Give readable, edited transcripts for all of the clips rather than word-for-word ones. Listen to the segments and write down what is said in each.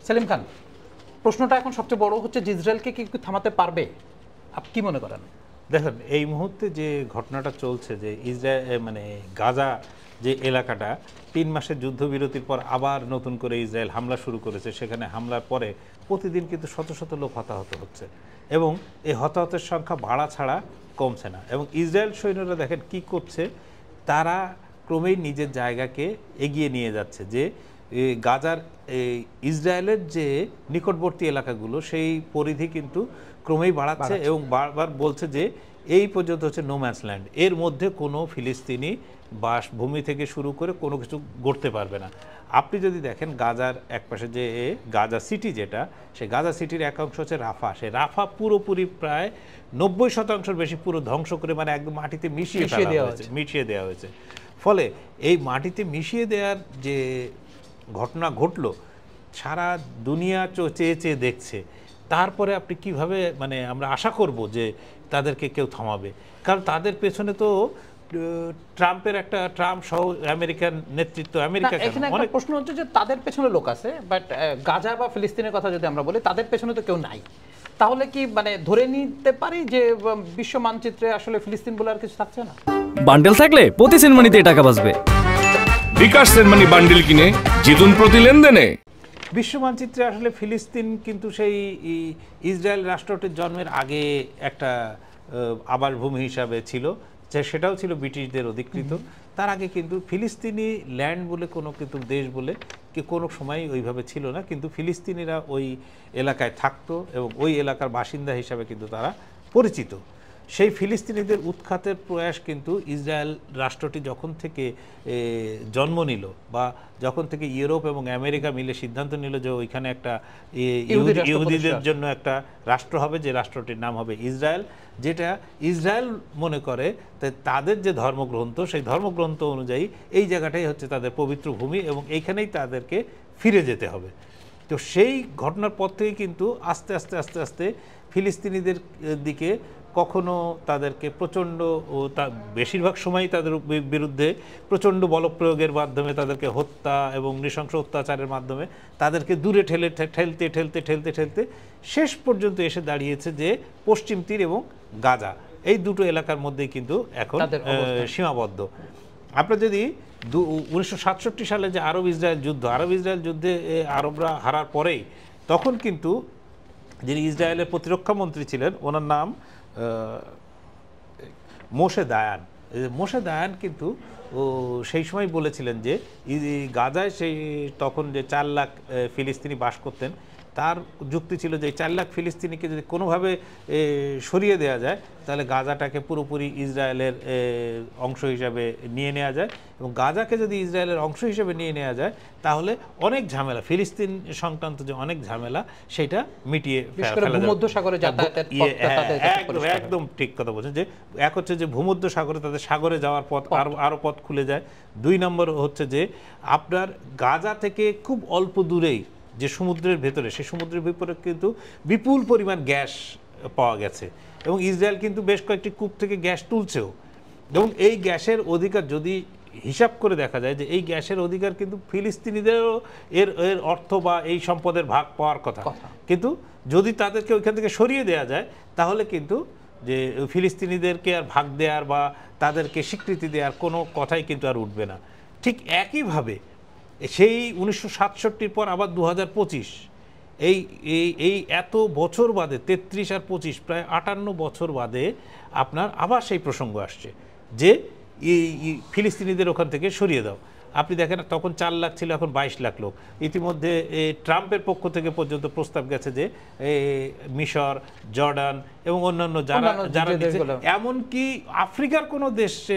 সেলিম খান, প্রশ্নটা এখন সবচেয়ে বড় হচ্ছে যে ইসরায়েলকে কি থামাতে পারবে? আপনি কি মনে করেন? দেখেন, এই মুহূর্তে যে ঘটনাটা চলছে, যে ইসরায়েল মানে গাজা যে এলাকাটা ৩ মাসের যুদ্ধবিরতির পর আবার নতুন করে ইসরায়েল হামলা শুরু করেছে, সেখানে হামলার পরে প্রতিদিন কিন্তু শত শত লোক হতাহত হচ্ছে এবং এই হতাহতের সংখ্যা বাড়া ছাড়া কমছে না। এবং ইসরায়েল সৈন্যরা দেখেন কি করছে, তারা ক্রমেই নিজের জায়গাকে এগিয়ে নিয়ে যাচ্ছে। যে গাজার ইসরায়েলের যে নিকটবর্তী এলাকাগুলো সেই পরিধি কিন্তু ক্রমেই বাড়াচ্ছে এবং বারবার বলছে যে এই পর্যন্ত হচ্ছে নোম্যান্স ল্যান্ড, এর মধ্যে কোনো ফিলিস্তিনি বাসভূমি থেকে শুরু করে কোনো কিছু গড়তে পারবে না। আপনি যদি দেখেন গাজার একপাশে যে গাজা সিটি, যেটা সেই গাজা সিটির এক অংশ হচ্ছে রাফা, সে রাফা পুরোপুরি প্রায় ৯০% বেশি পুরো ধ্বংস করে মানে একদম মাটিতে মিশিয়ে দেওয়া হয়েছে। ফলে এই মাটিতে মিশিয়ে দেওয়ার যে ঘটনা ঘটলো, সারা দুনিয়া চেয়ে চেয়ে দেখছে। তারপরে আপনি কিভাবে মানে আমরা আশা করব যে তাদেরকে কেউ থামাবে? কারণ তাদের পেছনে তো ট্রাম্প সহ আমেরিকান নেতৃত্ব, আমেরিকা। এখানে একটা প্রশ্ন হচ্ছে যে তাদের পেছনে লোক আছে, বাট গাজা বা ফিলিস্তিনের কথা যদি আমরা বলি, তাদের পেছনে তো কেউ নাই। তাহলে কি মানে ধরে নিতে পারি যে বিশ্ব মানচিত্রে আসলে ফিলিস্তিন বলে আর কিছু থাকছে না? বান্ডেল থাকলে প্রতি সেনমানিতে টাকা বাঁচবে। বিকাশ সেনমানি বান্ডেল কিনে জিতুন প্রতি লেনদেনে। বিশ্ব মানচিত্রে আসলে ফিলিস্তিন কিন্তু সেই ইসরায়েল রাষ্ট্রটির জন্মের আগে একটা আবাসভূমি হিসাবে ছিল, সেটাও ছিল ব্রিটিশদের অধিকৃত। তার আগে কিন্তু ফিলিস্তিনি ল্যান্ড বলে কোনো কিন্তু দেশ বলে কি কোনো সময় ওইভাবে ছিল না, কিন্তু ফিলিস্তিনিরা ওই এলাকায় থাকতো এবং ওই এলাকার বাসিন্দা হিসাবে কিন্তু তারা পরিচিত। সেই ফিলিস্তিনিদের উৎখাতের প্রয়াস কিন্তু ইসরায়েল রাষ্ট্রটি যখন থেকে জন্ম নিল বা যখন থেকে ইউরোপ এবং আমেরিকা মিলে সিদ্ধান্ত নিল যে ওইখানে একটা ইহুদিদের জন্য একটা রাষ্ট্র হবে, যে রাষ্ট্রটির নাম হবে ইসরায়েল, যেটা ইসরায়েল মনে করে তাদের যে ধর্মগ্রন্থ, সেই ধর্মগ্রন্থ অনুযায়ী এই জায়গাটাই হচ্ছে তাদের পবিত্র ভূমি এবং এইখানেই তাদেরকে ফিরে যেতে হবে। তো সেই ঘটনার পর থেকে কিন্তু আস্তে আস্তে আস্তে আস্তে ফিলিস্তিনিদের দিকে কখনো তাদেরকে প্রচণ্ড বেশিরভাগ সময়ই তাদের বিরুদ্ধে প্রচণ্ড বলপ্রয়োগের মাধ্যমে তাদেরকে হত্যা এবং নৃশংস অত্যাচারের মাধ্যমে তাদেরকে দূরে ঠেলতে শেষ পর্যন্ত এসে দাঁড়িয়েছে যে পশ্চিম তীর এবং গাজা, এই দুটো এলাকার মধ্যেই কিন্তু এখন সীমাবদ্ধ। আপনার যদি 1967 সালে যে আরব ইসরায়েল যুদ্ধে আরবরা হারার পরেই তখন কিন্তু যিনি ইসরায়েলের প্রতিরক্ষা মন্ত্রী ছিলেন, ওনার নাম মোশে দায়ান কিন্তু সেই সময় বলেছিলেন যে গাজায় সেই তখন যে 4 লাখ ফিলিস্তিনি বাস করতেন, তার যুক্তি ছিল যে 4 লাখ ফিলিস্তিনিকে যদি কোনোভাবে সরিয়ে দেওয়া যায় তাহলে গাজাটাকে পুরোপুরি ইসরায়েলের অংশ হিসাবে নিয়ে নেওয়া যায় এবং গাজাকে যদি ইসরায়েলের অংশ হিসেবে নিয়ে নেওয়া যায় তাহলে অনেক ঝামেলা, ফিলিস্তিন সংক্রান্ত যে অনেক ঝামেলা সেটা মিটিয়ে ফেলা যাবে। ভূমধ্যসাগরে যাতায়াতের একদম ঠিক কথা বলছেন, যে এক হচ্ছে যে ভূমধ্যসাগরে তাদের সাগরে যাওয়ার পথ আরও পথ খুলে যায়। 2 নম্বর হচ্ছে যে আপনার গাজা থেকে খুব অল্প দূরেই যে সমুদ্রের ভেতরে, সেই সমুদ্রের ভেতরে কিন্তু বিপুল পরিমাণ গ্যাস পাওয়া গেছে এবং ইসরায়েল কিন্তু বেশ কয়েকটি কূপ থেকে গ্যাস তুলছেও এবং এই গ্যাসের অধিকার যদি হিসাব করে দেখা যায় যে এই গ্যাসের অধিকার কিন্তু ফিলিস্তিনিদেরও এর অর্থ বা এই সম্পদের ভাগ পাওয়ার কথা, কিন্তু যদি তাদেরকে ওইখান থেকে সরিয়ে দেওয়া যায় তাহলে কিন্তু যে ফিলিস্তিনিদেরকে আর ভাগ দেওয়ার বা তাদেরকে স্বীকৃতি দেওয়ার কোনো কথাই কিন্তু আর উঠবে না। ঠিক একইভাবে সেই 1967 পর আবার 2025 এই এত বছর বাদে 33 আর 25 প্রায় 58 বছর বাদে আপনার আবার সেই প্রসঙ্গ আসছে যে ফিলিস্তিনিদের ওখান থেকে সরিয়ে দাও। আপনি দেখেন তখন 4 লাখ ছিল, এখন 22 লাখ লোক। ইতিমধ্যে ট্রাম্পের পক্ষ থেকে পর্যন্ত প্রস্তাব গেছে যে মিশর, জর্ডান এবং অন্যান্য যারা এমনকি আফ্রিকার কোনো দেশে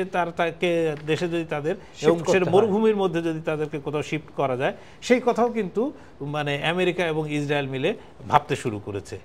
দেশে যদি তাদের এবং সেটা মরুভূমির মধ্যে যদি তাদেরকে কোথাও শিফট করা যায় সেই কথাও কিন্তু মানে আমেরিকা এবং ইসরায়েল মিলে ভাবতে শুরু করেছে।